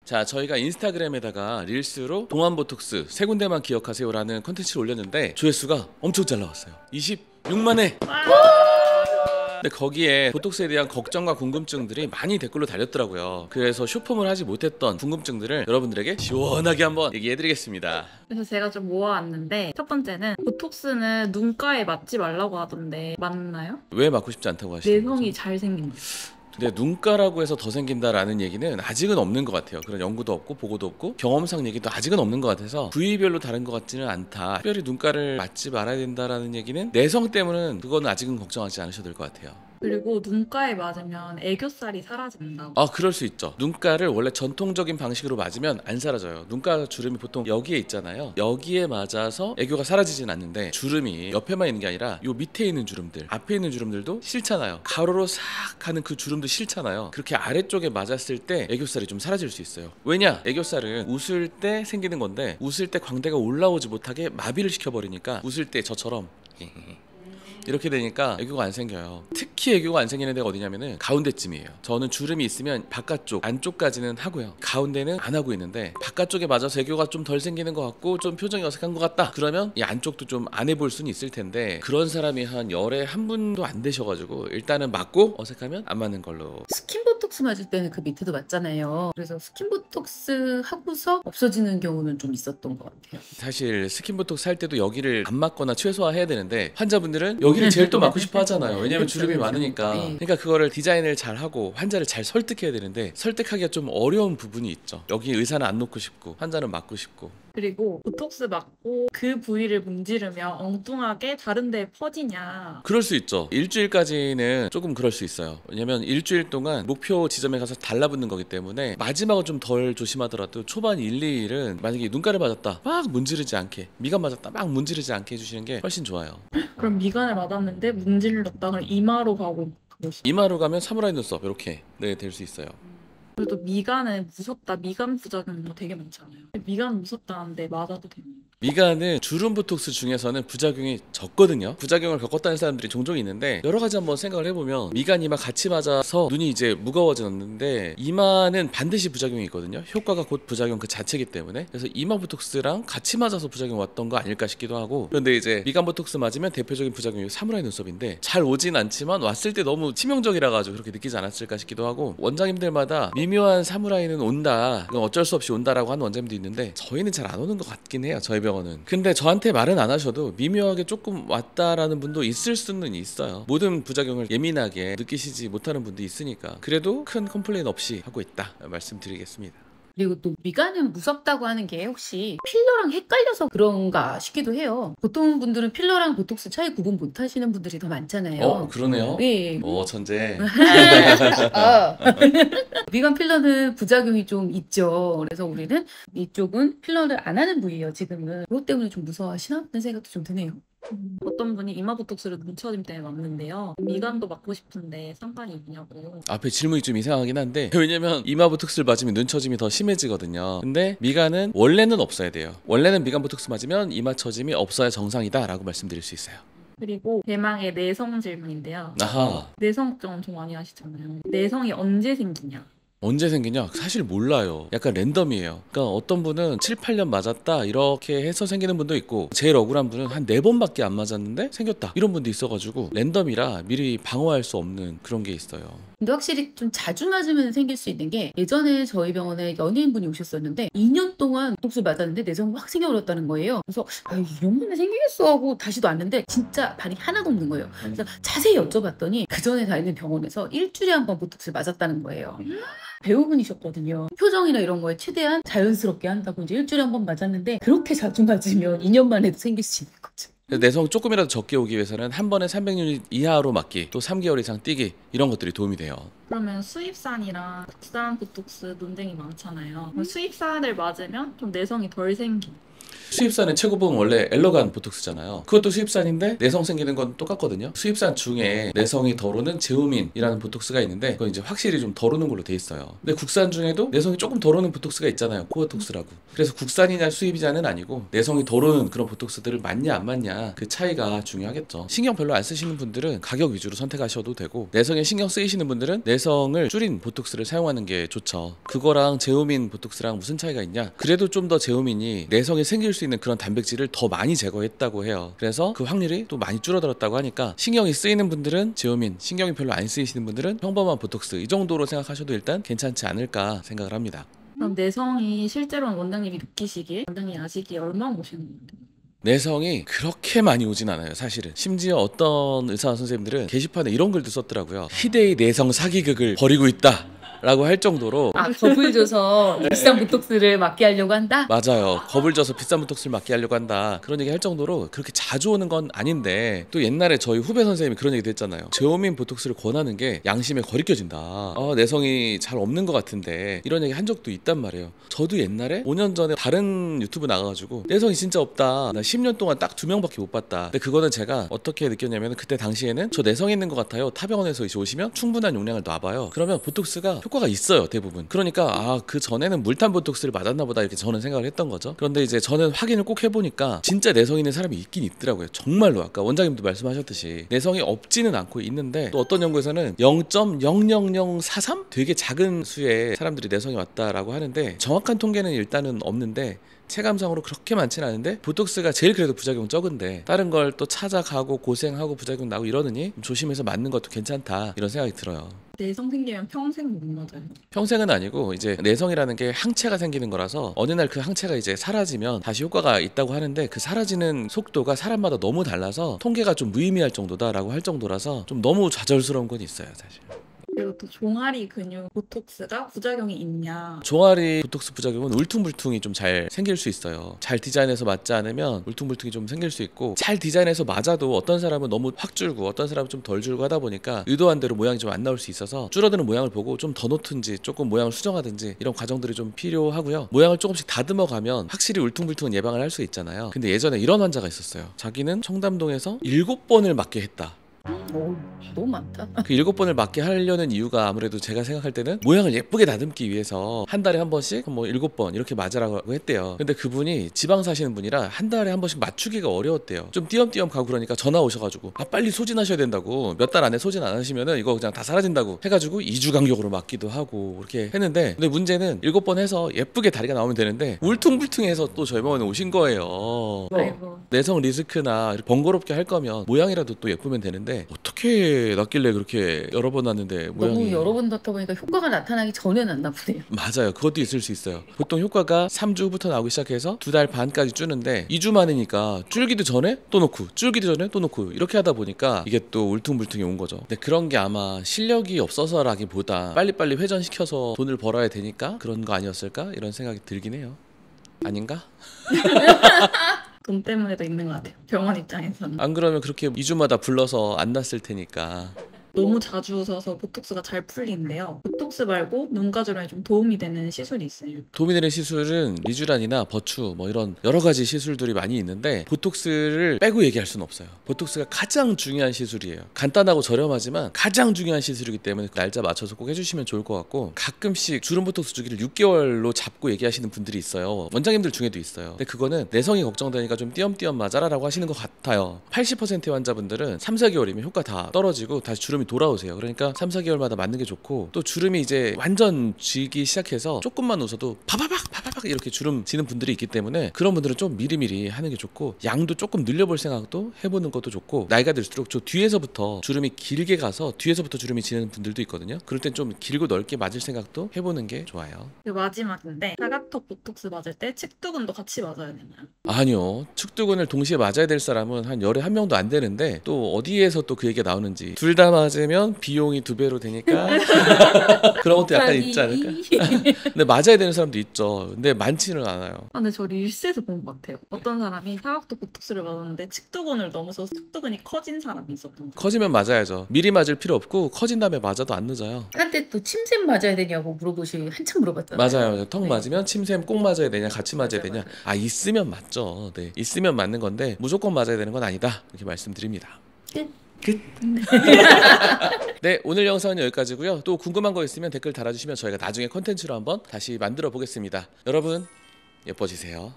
자, 저희가 인스타그램에다가 릴스로 동안 보톡스 세 군데만 기억하세요라는 컨텐츠를 올렸는데 조회수가 엄청 잘 나왔어요. 26만 회. 근데 거기에 보톡스에 대한 걱정과 궁금증들이 많이 댓글로 달렸더라고요. 그래서 쇼폼을 하지 못했던 궁금증들을 여러분들에게 시원하게 한번 얘기해드리겠습니다. 그래서 제가 좀 모아왔는데, 첫 번째는 보톡스는 눈가에 맞지 말라고 하던데 맞나요? 왜 맞고 싶지 않다고 하시는 거죠? 내성이 잘생긴다. 근데 눈가라고 해서 더 생긴다라는 얘기는 아직은 없는 것 같아요. 그런 연구도 없고 보고도 없고 경험상 얘기도 아직은 없는 것 같아서 부위별로 다른 것 같지는 않다. 특별히 눈가를 맞지 말아야 된다라는 얘기는 내성 때문은 그거는 아직은 걱정하지 않으셔도 될 것 같아요. 그리고 눈가에 맞으면 애교살이 사라진다고. 아, 그럴 수 있죠. 눈가를 원래 전통적인 방식으로 맞으면 안 사라져요. 눈가 주름이 보통 여기에 있잖아요. 여기에 맞아서 애교가 사라지진 않는데, 주름이 옆에만 있는 게 아니라 요 밑에 있는 주름들, 앞에 있는 주름들도 싫잖아요. 가로로 싹 가는 그 주름도 싫잖아요. 그렇게 아래쪽에 맞았을 때 애교살이 좀 사라질 수 있어요. 왜냐? 애교살은 웃을 때 생기는 건데, 웃을 때 광대가 올라오지 못하게 마비를 시켜버리니까 웃을 때 저처럼 이렇게 되니까 애교가 안 생겨요. 특히 애교가 안 생기는 데가 어디냐면은 가운데쯤이에요. 저는 주름이 있으면 바깥쪽, 안쪽까지는 하고요. 가운데는 안 하고 있는데, 바깥쪽에 맞아서 애교가 좀 덜 생기는 것 같고 좀 표정이 어색한 것 같다 그러면 이 안쪽도 좀 안 해볼 수는 있을 텐데, 그런 사람이 한 열에 한 분도 안 되셔가지고 일단은 맞고 어색하면 안 맞는 걸로. 스킨보톡스 맞을 때는 그 밑에도 맞잖아요. 그래서 스킨보톡스 하고서 없어지는 경우는 좀 있었던 것 같아요. 사실 스킨보톡스 할 때도 여기를 안 맞거나 최소화해야 되는데, 환자분들은 여기를 제일 또 맞고 싶어 하잖아요. 왜냐면 주름이 많으니까. 그러니까 그거를 디자인을 잘 하고 환자를 잘 설득해야 되는데, 설득하기가 좀 어려운 부분이 있죠. 여기 의사는 안 놓고 싶고 환자는 맞고 싶고. 그리고 보톡스 맞고 그 부위를 문지르면 엉뚱하게 다른 데에 퍼지냐. 그럴 수 있죠. 일주일까지는 조금 그럴 수 있어요. 왜냐면 일주일 동안 목표 지점에 가서 달라붙는 거기 때문에, 마지막은 좀 덜 조심하더라도 초반 1, 2일은 만약에 눈가를 맞았다 막 문지르지 않게, 미간 맞았다 막 문지르지 않게 해주시는 게 훨씬 좋아요. 그럼 미간을 맞았는데 문질렀다. 그럼 이마로 가고 그러시. 이마로 가면 사무라이 눈썹 이렇게 될 수 있어요. 그래도 미간은 무섭다. 미간 부작용 되게 많잖아요. 미간 무섭다는데 맞아도 되는. 미간은 주름 보톡스 중에서는 부작용이 적거든요. 부작용을 겪었다는 사람들이 종종 있는데, 여러 가지 한번 생각을 해보면 미간 이마 같이 맞아서 눈이 이제 무거워졌는데, 이마는 반드시 부작용이 있거든요. 효과가 곧 부작용 그 자체이기 때문에. 그래서 이마 보톡스랑 같이 맞아서 부작용 왔던 거 아닐까 싶기도 하고. 그런데 이제 미간 보톡스 맞으면 대표적인 부작용이 사무라이 눈썹인데, 잘 오진 않지만 왔을 때 너무 치명적이라 가지고 그렇게 느끼지 않았을까 싶기도 하고, 원장님들마다 미묘한 사무라이는 온다, 이건 어쩔 수 없이 온다라고 하는 원장님도 있는데, 저희는 잘 안 오는 것 같긴 해요, 저희 병원은. 근데 저한테 말은 안 하셔도 미묘하게 조금 왔다라는 분도 있을 수는 있어요. 모든 부작용을 예민하게 느끼시지 못하는 분도 있으니까. 그래도 큰 컴플레인 없이 하고 있다 말씀드리겠습니다. 그리고 또 미간은 무섭다고 하는 게 혹시 필러랑 헷갈려서 그런가 싶기도 해요. 보통 분들은 필러랑 보톡스 차이 구분 못 하시는 분들이 더 많잖아요. 그러네요. 네. 오, 천재. 아. 미간 필러는 부작용이 좀 있죠. 그래서 우리는 이쪽은 필러를 안 하는 부위예요, 지금은. 그것 때문에 좀 무서워하시나? 하는 생각도 좀 드네요. 어떤 분이 이마 보톡스를 눈처짐 때문에 맞는데요. 미간도 맞고 싶은데 상관이 있냐고. 앞에 질문이 좀 이상하긴 한데, 왜냐면 이마 보톡스를 맞으면 눈 처짐이 더 심해지거든요. 근데 미간은 원래는 없어야 돼요. 원래는 미간 보톡스 맞으면 이마 처짐이 없어야 정상이다 라고 말씀드릴 수 있어요. 그리고 대망의 내성 질문인데요. 아하. 내성 걱정 엄청 많이 하시잖아요. 내성이 언제 생기냐? 언제 생기냐? 사실 몰라요. 약간 랜덤이에요. 그러니까 어떤 분은 7, 8년 맞았다 이렇게 해서 생기는 분도 있고, 제일 억울한 분은 한 4번밖에 안 맞았는데 생겼다 이런 분도 있어가지고, 랜덤이라 미리 방어할 수 없는 그런 게 있어요. 근데 확실히 좀 자주 맞으면 생길 수 있는 게, 예전에 저희 병원에 연예인분이 오셨었는데 2년 동안 보톡스 맞았는데 내성 확 생겨버렸다는 거예요. 그래서 이런 만에 생기겠어 하고 다시도 왔는데 진짜 반이 하나도 없는 거예요. 그래서 자세히 여쭤봤더니 그 전에 다니는 병원에서 일주일에 한 번 보톡스를 맞았다는 거예요. 배우분이셨거든요. 표정이나 이런 거에 최대한 자연스럽게 한다고 이제 일주일에 한 번 맞았는데, 그렇게 자주 맞으면 2년 만에도 생길 수 있는 거죠. 내성 조금이라도 적게 오기 위해서는 한 번에 300유닛 이하로 맞기, 또 3개월 이상 뛰기, 이런 것들이 도움이 돼요. 그러면 수입산이랑 국산 보톡스 논쟁이 많잖아요. 그럼 수입산을 맞으면 좀 내성이 덜 생긴. 수입산의 최고봉은 원래 엘러간 보톡스잖아요. 그것도 수입산인데 내성 생기는 건 똑같거든요. 수입산 중에 내성이 덜 오는 제우민이라는 보톡스가 있는데 그건 이제 확실히 좀 덜 오는 걸로 돼 있어요. 근데 국산 중에도 내성이 조금 덜 오는 보톡스가 있잖아요. 코보톡스라고. 그래서 국산이냐 수입이냐는 아니고 내성이 덜 오는 그런 보톡스들을 맞냐 안 맞냐 그 차이가 중요하겠죠. 신경 별로 안 쓰시는 분들은 가격 위주로 선택하셔도 되고, 내성에 신경 쓰이시는 분들은 내성을 줄인 보톡스를 사용하는 게 좋죠. 그거랑 제우민 보톡스랑 무슨 차이가 있냐? 그래도 좀 더 제우민이 내성이 생길 수 있는 그런 단백질을 더 많이 제거했다고 해요. 그래서 그 확률이 또 많이 줄어들었다고 하니까 신경이 쓰이는 분들은 제우민, 신경이 별로 안 쓰이시는 분들은 평범한 보톡스, 이 정도로 생각하셔도 일단 괜찮지 않을까 생각을 합니다. 그럼 내성이 실제로는 원장님이 느끼시기에, 원장님이 아시기에 얼마나 오시는 건가요? 내성이 그렇게 많이 오진 않아요, 사실은. 심지어 어떤 의사 선생님들은 게시판에 이런 글도 썼더라고요. 희대의 내성 사기극을 벌이고 있다 라고 할 정도로. 겁을 줘서 비싼 보톡스를 맞게 하려고 한다? 맞아요. 겁을 줘서 비싼 보톡스를 맞게 하려고 한다, 그런 얘기 할 정도로 그렇게 자주 오는 건 아닌데, 또 옛날에 저희 후배 선생님이 그런 얘기도 했잖아요. 제오민 보톡스를 권하는 게 양심에 거리껴진다. 내성이 잘 없는 것 같은데, 이런 얘기 한 적도 있단 말이에요. 저도 옛날에 5년 전에 다른 유튜브 나가가지고 내성이 진짜 없다, 나 10년 동안 딱 2명밖에 못 봤다. 근데 그거는 제가 어떻게 느꼈냐면, 그때 당시에는 저 내성 있는 것 같아요, 타병원에서 이제 오시면 충분한 용량을 놔봐요. 그러면 보톡스가 효과가 있어요, 대부분. 그러니까 그 전에는 물탄 보톡스를 맞았나 보다, 이렇게 저는 생각을 했던 거죠. 그런데 이제 저는 확인을 꼭 해보니까 진짜 내성 있는 사람이 있긴 있더라고요. 정말로 아까 원장님도 말씀하셨듯이 내성이 없지는 않고 있는데, 또 어떤 연구에서는 0.00043? 되게 작은 수의 사람들이 내성이 왔다라고 하는데, 정확한 통계는 일단은 없는데 체감상으로 그렇게 많지는 않은데, 보톡스가 제일 그래도 부작용 적은데 다른 걸 또 찾아가고 고생하고 부작용 나고 이러느니 조심해서 맞는 것도 괜찮다, 이런 생각이 들어요. 내성 생기면 평생 못 맞아요. 평생은 아니고, 이제 내성이라는 게 항체가 생기는 거라서 어느 날 그 항체가 이제 사라지면 다시 효과가 있다고 하는데, 그 사라지는 속도가 사람마다 너무 달라서 통계가 좀 무의미할 정도다라고 할 정도라서 좀 너무 좌절스러운 건 있어요, 사실. 그리고 또 종아리 근육 보톡스가 부작용이 있냐. 종아리 보톡스 부작용은 울퉁불퉁이 좀 잘 생길 수 있어요. 잘 디자인해서 맞지 않으면 울퉁불퉁이 좀 생길 수 있고, 잘 디자인해서 맞아도 어떤 사람은 너무 확 줄고 어떤 사람은 좀 덜 줄고 하다 보니까 의도한 대로 모양이 좀 안 나올 수 있어서, 줄어드는 모양을 보고 좀 더 놓든지 조금 모양을 수정하든지 이런 과정들이 좀 필요하고요. 모양을 조금씩 다듬어 가면 확실히 울퉁불퉁은 예방을 할 수 있잖아요. 근데 예전에 이런 환자가 있었어요. 자기는 청담동에서 7번을 맞게 했다. 너무 많다. 그 7번을 맞게 하려는 이유가, 아무래도 제가 생각할 때는 모양을 예쁘게 다듬기 위해서 한 달에 한 번씩 뭐 7번 이렇게 맞으라고 했대요. 근데 그분이 지방 사시는 분이라 한 달에 한 번씩 맞추기가 어려웠대요. 좀 띄엄띄엄 가고 그러니까 전화 오셔가지고 빨리 소진하셔야 된다고, 몇 달 안에 소진 안 하시면은 이거 그냥 다 사라진다고 해가지고 2주 간격으로 맞기도 하고 그렇게 했는데, 근데 문제는 7번 해서 예쁘게 다리가 나오면 되는데 울퉁불퉁해서 또 저희 병원에 오신 거예요. 아이고. 내성 리스크나 번거롭게 할 거면 모양이라도 또 예쁘면 되는데, 어떻게 낫길래 그렇게 여러 번 났는데 모양이. 너무 여러 번 넣다 보니까 효과가 나타나기 전에 났나 보네요. 맞아요, 그것도 있을 수 있어요. 보통 효과가 3주부터 나오기 시작해서 2달 반까지 주는데, 2주 만이니까 줄기도 전에 또 놓고 줄기도 전에 또 놓고 이렇게 하다 보니까 이게 또 울퉁불퉁이 온 거죠. 근데 그런 게 아마 실력이 없어서라기보다 빨리빨리 회전시켜서 돈을 벌어야 되니까 그런 거 아니었을까, 이런 생각이 들긴 해요. 아닌가? 돈 때문에도 있는 것 같아요, 병원 입장에서는. 안 그러면 그렇게 2주마다 불러서 안 났을 테니까. 너무 자주 웃어서 보톡스가 잘 풀리는데요. 보톡스 말고 눈 가주름에 좀 도움이 되는 시술이 있어요. 도움이 되는 시술은 리쥬란이나 버추 뭐 이런 여러 가지 시술들이 많이 있는데, 보톡스를 빼고 얘기할 수는 없어요. 보톡스가 가장 중요한 시술이에요. 간단하고 저렴하지만 가장 중요한 시술이기 때문에 날짜 맞춰서 꼭 해주시면 좋을 것 같고, 가끔씩 주름 보톡스 주기를 6개월로 잡고 얘기하시는 분들이 있어요. 원장님들 중에도 있어요. 근데 그거는 내성이 걱정되니까 좀 띄엄띄엄 맞아라라고 하시는 것 같아요. 80%의 환자분들은 3, 4개월이면 효과 다 떨어지고 다시 주름이 돌아오세요. 그러니까 3, 4개월마다 맞는 게 좋고, 또 주름이 이제 완전 지기 시작해서 조금만 웃어도 파바박 이렇게 주름 지는 분들이 있기 때문에, 그런 분들은 좀 미리미리 하는 게 좋고, 양도 조금 늘려볼 생각도 해보는 것도 좋고, 나이가 들수록 저 뒤에서부터 주름이 길게 가서 뒤에서부터 주름이 지는 분들도 있거든요. 그럴 땐 좀 길고 넓게 맞을 생각도 해보는 게 좋아요. 그리고 마지막인데, 사각턱 보톡스 맞을 때 측두근도 같이 맞아야 되나요? 아니요, 측두근을 동시에 맞아야 될 사람은 한 열에 한 명도 안 되는데, 또 어디에서 또 그 얘기가 나오는지 둘 다 맞으면 맞으면 비용이 2배로 되니까 그런 것도 약간 있지 않을까? 근데 맞아야 되는 사람도 있죠. 근데 많지는 않아요. 아, 근데 저 릴스에서 본 것 같아요. 어떤 사람이 사각도 보톡스를 맞았는데 측두근을 넘어서 측두근이 커진 사람이 있었던 거. 커지면 맞아야죠. 미리 맞을 필요 없고 커진 다음에 맞아도 안 늦어요. 한때 또 침샘 맞아야 되냐고 물어보시 한참 물어봤잖아요. 맞아요. 턱 네. 맞으면 침샘 꼭 맞아야 되냐, 같이 맞아야 맞아요, 되냐. 맞아요. 아, 있으면 맞죠. 네, 있으면 맞는 건데 무조건 맞아야 되는 건 아니다. 이렇게 말씀드립니다. 끝. 네, 오늘 영상은 여기까지고요. 또 궁금한 거 있으면 댓글 달아주시면 저희가 나중에 컨텐츠로 한번 다시 만들어 보겠습니다. 여러분 예뻐지세요.